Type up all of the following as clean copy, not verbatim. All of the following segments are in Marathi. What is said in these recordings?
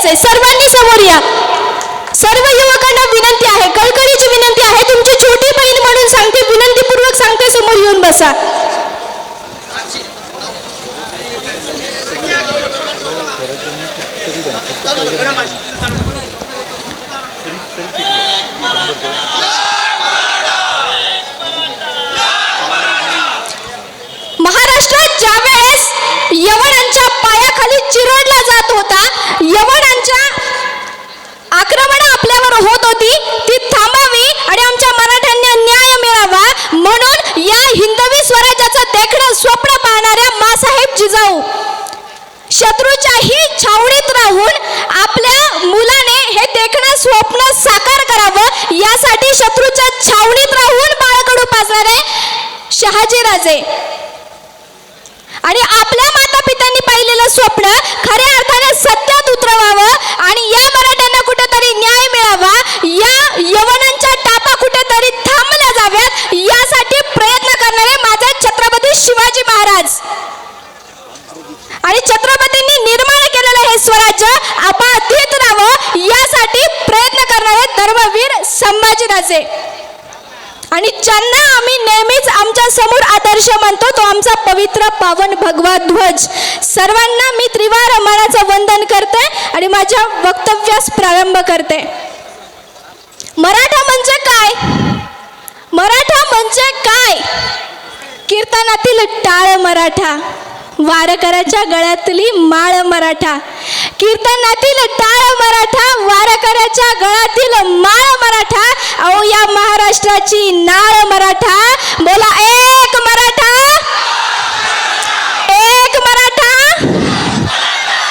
यायचंय. सर्वांनी समोर या. सर्व युवकांना विनंती आहे, कळकळीची विनंती आहे, तुमची छोटी बहीण म्हणून सांगते, विनंतीपूर्वक सांगते, समोर येऊन बसा. महाराष्ट्रात ज्यावेळेस यवनांच्या पायाखाली चिरडला जात होता, यवनांच्या आक्रमण आपल्यावर होत होती, ती थांबावी आणि आमच्या मराठ्यांना न्याय मिळावा म्हणून या हिंदवी स्वराज्याचं देखणं स्वप्न पाहणाऱ्या मासाहेब जिजाऊ शत्रूच्याही छावणीत राहून आपल्या मुलाने हे देखणं स्वप्न साकार करावं यासाठी शत्रूच्या छावणीत राहून बाळकडू पाजणारे शहाजीराजे आणि आपल्या माता पित्यांनी पाहिलेलं स्वप्न खऱ्या अर्थाने सत्यात उतरवावं आणि या मराठ्यांना कुठेतरी न्याय मिळावा, या यवनांच्या टापा कुठेतरी थांबल्या जाव्यात यासाठी प्रयत्न करणारे माझे छत्रपती शिवाजी महाराज आणि छत्रपतींनी निर्माण केलेलं हे स्वराज्य अबाधित राहावं यासाठी प्रयत्न करणारे धर्मवीर संभाजीराजे आणि ज्यांना आम्ही नेहमीच आमच्या समोर आदर्श मानतो, तो आमचा पवित्र पावन भगवा ध्वज. सर्वांना मी त्रिवार मानाचं वंदन करते आणि माझ्या वक्तव्यास प्रारंभ करते. मराठा म्हणजे काय? मराठा म्हणजे काय? कीर्तनातील टाळ मराठा, वारकऱ्याच्या गळ्यातली माळ मराठा. कीर्तनातील टाळ मराठा, वारकऱ्याच्या गळ्यातील माळ मराठा. अहो या महाराष्ट्राची नाळ मराठा. बोला एक मराठा, एक मराठा.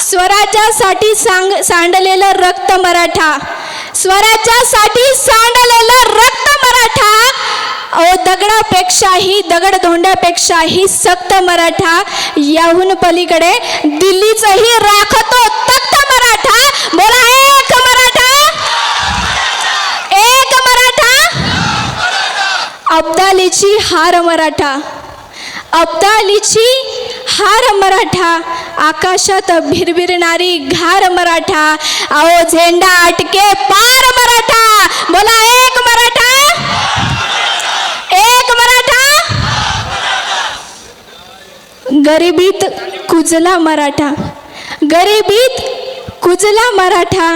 स्वराज्यासाठी सांडलेलं रक्त मराठा, स्वराज्यासाठी सांडलेलं रक्त मराठा. अहो दगडापेक्षाही, दगड धोंड्यापेक्षाही सक्त मराठा. याहून पलीकडे दिल्लीचंही राखतो तख्त मराठा. बोला एक मराठा, एक मराठा. अब्दालीची हार मराठा, अब्दालीची हार मराठा. आकाशात भिरभिरणारी घार मराठा. अहो झेंडा अटके पार मराठा. बोला एक मराठा, एक मराठा. गरिबीत कुजला मराठा, गरिबीत कुजला मराठा.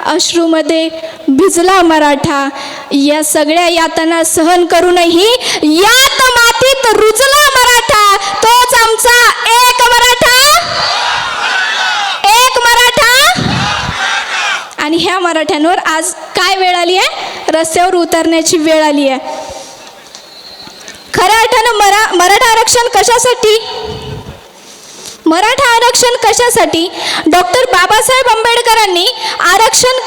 अश्रूमध्ये भिजला मराठा. या सगळ्या यातना सहन करूनही यात मातीत रुजला मराठा. तोच आमचा एक मराठा, एक मराठा. आणि ह्या मराठ्यांवर आज काय वेळ आली आहे? रस्त्यावर उतरण्याची वेळ आली आहे. खऱ्या अर्थानं मराठा आरक्षण कशासाठी? मराठा आरक्षण कशासाठी? डॉक्टर बाबासाहेब आंबेडकरांनी आरक्षण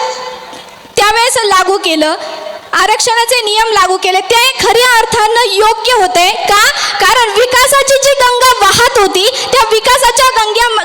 त्यावेळेस लागू केलं, आरक्षणाचे नियम लागू केले. ते खऱ्या अर्थानं योग्य होते का? कारण विकासाची जी गंगा वाहत होती, त्या विकासाच्या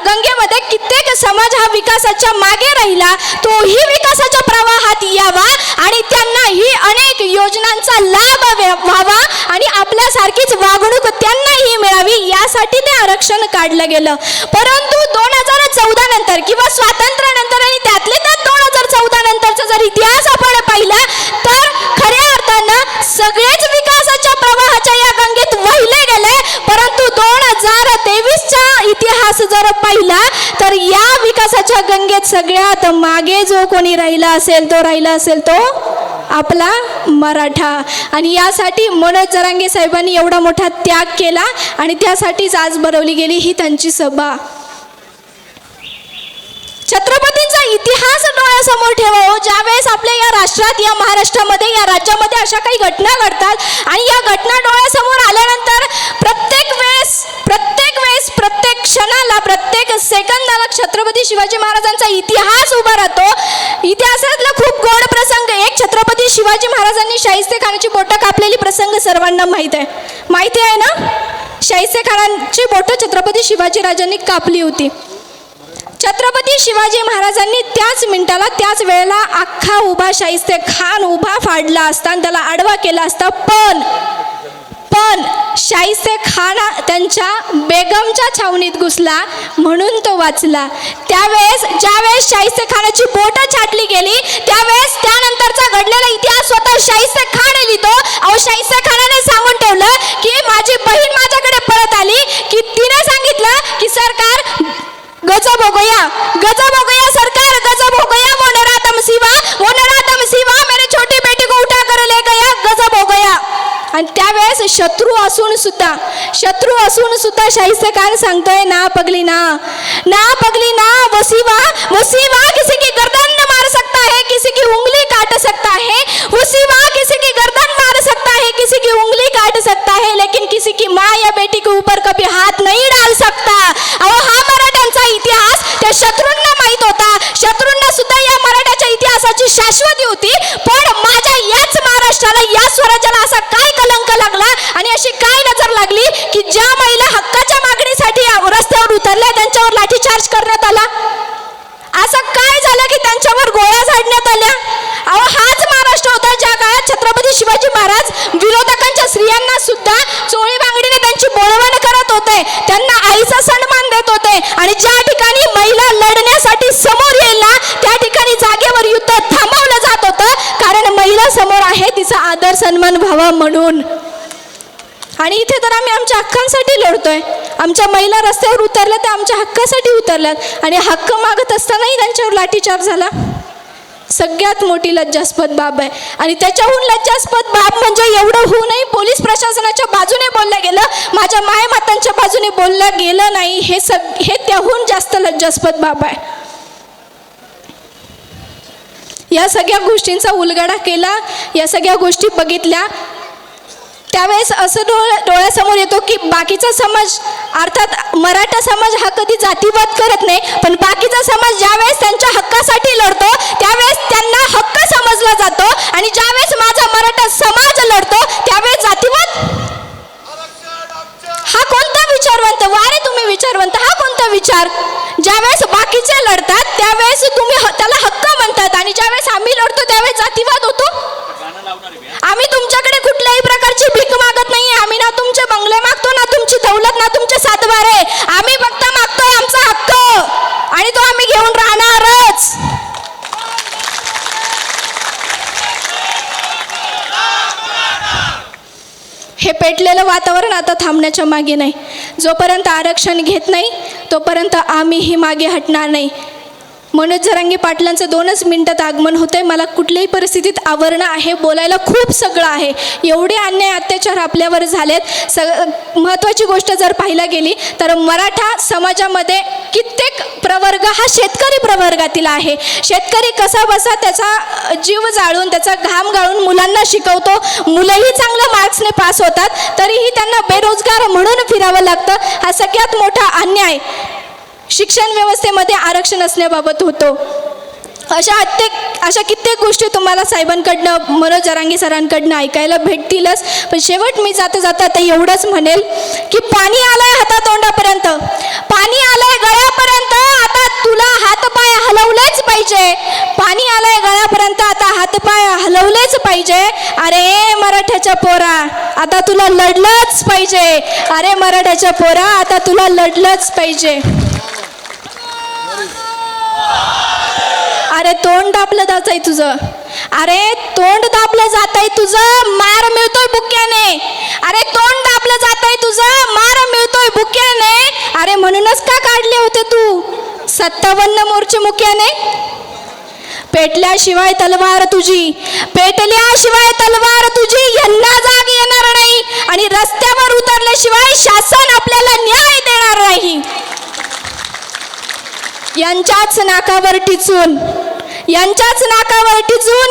गंगेमध्ये कित्येक समाज हा विकासाच्या मागे राहिला. तोही विकासाच्या प्रवाहात यावा आणि त्यांनाही अनेक योजनांचा लाभ व्हावा आणि आपल्यासारखीच वागणूक त्यांनाही मिळावी यासाठी ते आरक्षण काढलं गेलं. परंतु 2014 नंतर किंवा स्वातंत्र्यानंतर आणि त्यातले त्यात 2014 नंतरचा जर इतिहास आपण पाहिला तर खऱ्या अर्थानं सगळेच विकासाच्या प्रवाहाच्या या गंगेत वाहिले गेले. परंतु 2023चा इतिहास जर पाहिला तर या विकासाच्या गंगेत सगळ्यात मागे जो कोणी राहिला असेल तो आपला मराठा. आणि यासाठी मनोज जरांगे साहेबांनी एवढा मोठा त्याग केला आणि त्यासाठीच आज भरवली गेली ही त्यांची सभा. छत्रपतींचा इतिहास डोळ्यासमोर ठेवा. ज्यावेळेस आपल्या या राष्ट्रात, या महाराष्ट्रामध्ये, या राज्यामध्ये अशा काही घटना घडतात आणि या घटना डोळ्यासमोर आल्यानंतर प्रत्येक वेळेस प्रत्येक क्षणाला, प्रत्येक सेकंदाला छत्रपती शिवाजी महाराजांचा इतिहास उभा राहतो. इतिहासातला खूप गोड प्रसंग. एक छत्रपती शिवाजी महाराजांनी शाहिस्ते खानाची बोटं कापलेली प्रसंग सर्वांना माहिती आहे ना? शाहिस्ते खानाची बोटं छत्रपती शिवाजी राजांनी कापली होती. छत्रपती शिवाजी महाराजांनी त्याच मिनिटाला, त्याच वेळेला अख्खा उभा शाहिस्ते खान उभा फाडला असता, त्याला आडवा केला असता. पण शाहिस्ते खान त्यांच्या बेगमच्या छावणीत घुसला म्हणून तो वाचला. ज्यावेळेस शाहिस्ते खानाची बोटं छाटली गेली त्यावेळेस त्यानंतरचा घडलेला इतिहास स्वतः शाहिस्ते खान लिहितो. अहो, शाहिस्ते खानाने सांगून ठेवलं की माझी बहीण माझ्याकडे परत आली की तिने सांगितलं की सरकार गजब हो गया सरकार, गजब हो गया, वो नरादम सिवा मेरी छोटी बेटी को उठा कर ले गया, गजब हो गया. आणि त्यावेळेस शत्रू असून सुद्धा शाहिस्ते खान सांगतोय ना पगली ना वो सिवा किसी की गर्दन न मार सकता है, किसी की उंगली काट सकता है, वो सिवा किसी की गर्दन मार सकता है, किसी की उंगली काट सकता है, लेकिन किसी की माँ या बेटी के ऊपर कभी हात नहीं डाल सकता. अहो, हा मराठ्यांचा इतिहास त्या शत्रूंना माहित होता. शत्रूंना सुद्धा या मराठ्याच्या इतिहासाची शाश्वती होती. पण माझ्या याच महाराष्ट्राला, या स्वराज्याला असा काय कलंक लागला आणि अशी काय नजर लागली की ज्या महिला हक्काच्या मागणीसाठी रस्त्यावर उतरल्या त्यांच्यावर लाठीचार्ज करण्यात आला? असं काय झालं की त्यांच्यावर गोळ्या झाडण्यात आल्या? अहो, हाच महाराष्ट्र होता ज्या काळात छत्रपती शिवाजी महाराज विरोधकांच्या स्त्रियांना सुद्धा चोळी बांगडीने त्यांची बोलवण करत होते, त्यांना आईचा सन्मान देत होते. आणि ज्या ठिकाणी महिला लढण्यासाठी समोर येईल ना त्या ठिकाणी जागेवर युद्ध थांबवलं जात होतं, कारण महिला समोर आहे तिचा आदर सन्मान व्हावा म्हणून. आणि इथे तर आम्ही आमच्या हक्कांसाठी लढतोय. आमच्या महिला रस्त्यावर उतरल्या त्या आमच्या हक्कासाठी उतरल्यात आणि हक्क मागत असतानाही त्यांच्यावर लाठीचार्ज झाला. सगळ्यात मोठी लज्जास्पद बाब आहे. आणि त्याच्याहून लज्जास्पद बाब म्हणजे एवढं होऊनही पोलीस प्रशासनाच्या बाजूने बोललं गेलं, माझ्या मायमातांच्या बाजूने बोललं गेलं नाही, हे त्याहून जास्त लज्जास्पद बाब आहे. या सगळ्या गोष्टींचा उलगडा केला, या सगळ्या गोष्टी बघितल्या त्यावेळेस असं डोळ्यासमोर येतो की बाकीचा समाज, अर्थात मराठा समाज हा कधी जातीवाद करत नाही, पण बाकीचा समाज ज्यावेळेस त्यांच्या हक्कासाठी लढतो त्यावेळेस त्यांना हक्क समजला जातो. आणि ज्यावेळेस माझा मराठा समाज लढतो त्यावेळेस जातीवाद हा कोणता विचारवंत? वारे तुम्ही विचारवंत, हा कोणता विचार? ज्यावेळेस बाकीचे लढतात त्यावेळेस तुम्ही त्याला हक्क म्हणतात आणि ज्यावेळेस आम्ही लढतो त्यावेळेस जातीवाद होतो. आम्ही तुमच्याकडे कुठल्याही प्रकारची भीक मागत नाहीये. आम्ही ना तुमचे बंगले मागतो, ना तुमची दौलत, ना तुमचे सातबारे. आम्ही फक्त मागतोय आमचा हक्क आणि तो आम्ही घेऊन राहणारच. हे पेटलेलं वातावरण आता थांबण्याच्या मागे नाही. जोपर्यंत आरक्षण घेत नाही तोपर्यंत आम्हीही मागे हटणार नाही. मनोज जरांगे पाटलांचं 2च मिनिटात आगमन होतंय. मला कुठल्याही परिस्थितीत आवरणं आहे, बोलायला खूप सगळं आहे. एवढे अन्याय अत्याचार आपल्यावर झालेत. महत्त्वाची गोष्ट जर पाहायला गेली तर मराठा समाजामध्ये कित्येक प्रवर्ग हा शेतकरी प्रवर्गातील आहे. शेतकरी कसा बसा त्याचा जीव जाळून, त्याचा घाम गाळून मुलांना शिकवतो. मुलंही चांगल्या मार्क्सने पास होतात, तरीही त्यांना बेरोजगार म्हणून फिरावं लागतं. हा सगळ्यात मोठा अन्याय शिक्षण व्यवस्थेमध्ये आरक्षण असण्याबाबत होतो. अशा कित्येक गोष्टी तुम्हाला साहेबांकडनं, मनोज जरांगे सरांकडनं ऐकायला भेटतीलच. पण शेवट मी जाता जाता आता एवढंच म्हणेल की पाणी आलंय हातातोंडापर्यंत, पाणी आलंय गळ्यापर्यंत, आता तुला हातपाय हलवलेच पाहिजे. पाणी आलंय गळ्यापर्यंत, आता हातपाय हलवलेच पाहिजे. अरे मराठ्याच्या पोरा, आता तुला लढलंच पाहिजे. अरे मराठ्याच्या पोरा, आता तुला लढलंच पाहिजे. अरे तोंड दाबलं जात आहे तुझं, अरे तोंड दाबलं जात आहे तुझं, मार मिळतोय बुक्याने. अरे तोंड दाबलं जात आहे तुझं, मार मिळतोय बुक्याने. अरे म्हणूनच का काढले होते तू 57 मोर्चे मुक्याने? पेटल्याशिवाय तलवार तुझी, पेटल्याशिवाय तलवार तुझी यांना जाग येणार नाही आणि रस्त्यावर उतरल्याशिवाय शासन आपल्याला न्याय देणार नाही. यांच्याच नाकावर टिचून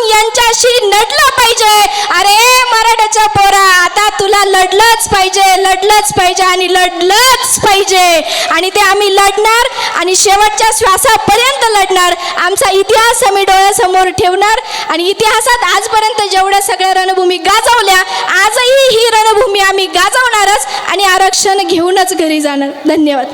यांच्याशी लढलं पाहिजे. अरे मराठ्याच्या पोरा, आता तुला लढलंच पाहिजे आणि लढलंच पाहिजे. आणि ते आम्ही लढणार आणि शेवटच्या श्वासापर्यंत लढणार. आमचा इतिहास आम्ही डोळ्यासमोर ठेवणार आणि इतिहासात आजपर्यंत जेवढ्या सगळ्या रणभूमी गाजवल्या, आजही ही रणभूमी आम्ही गाजवणारच आणि आरक्षण घेऊनच घरी जाणार. धन्यवाद.